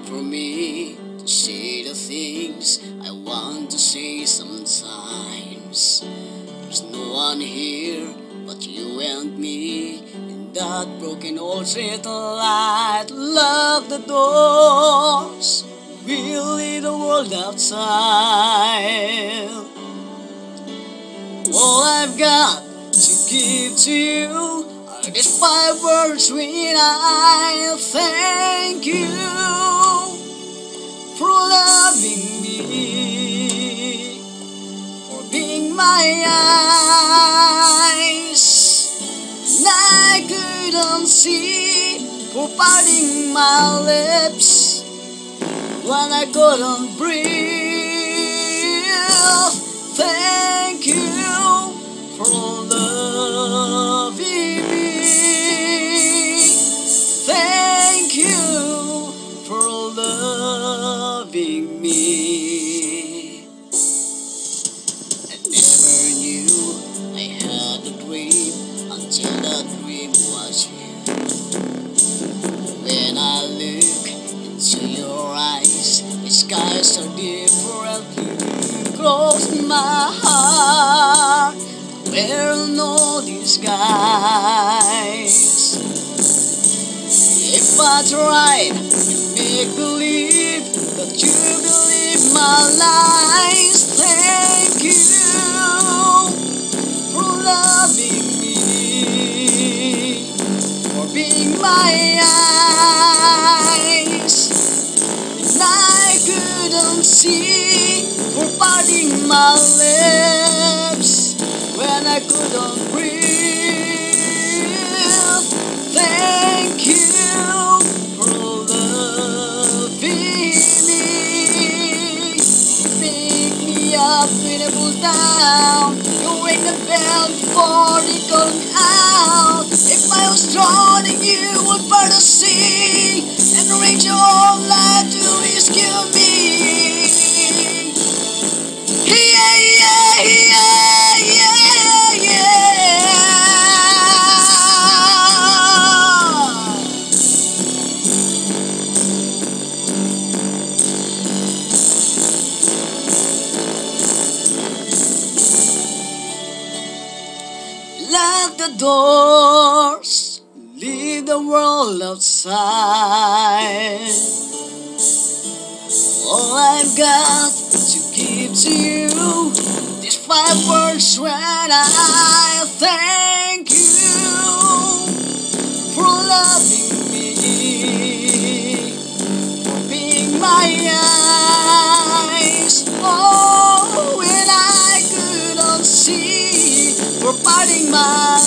for me to say the things I want to say sometimes. There's no one here but you and me in that broken old street light. Lock the doors, we'll leave the world outside. All I've got to give to you are these 5 words when I thank you for loving me, for being my eyes, and I couldn't see, for parting my lips when I couldn't breathe. Thank you for loving me. Thank you for loving me. I never knew I had a dream until that dream was you. When I look into your eyes, the skies are different blue. Close my heart, wear no disguise. If I tried to make believe that you believe my lies, thank you for loving me, for being my eyes, and I couldn't see, for parting my lips when I couldn't breathe. Thank you for loving me. You pick me up when I fall down. You ring the bell before they come out. If I was drowning, you would part the sea and arrange your own life to rescue me. Yeah, yeah, yeah, yeah, yeah. Lock the doors, leave the world outside. All I've got to give to you, these 5 words when I thank you for loving me, for being my eyes. Oh, when I couldn't see, for parting my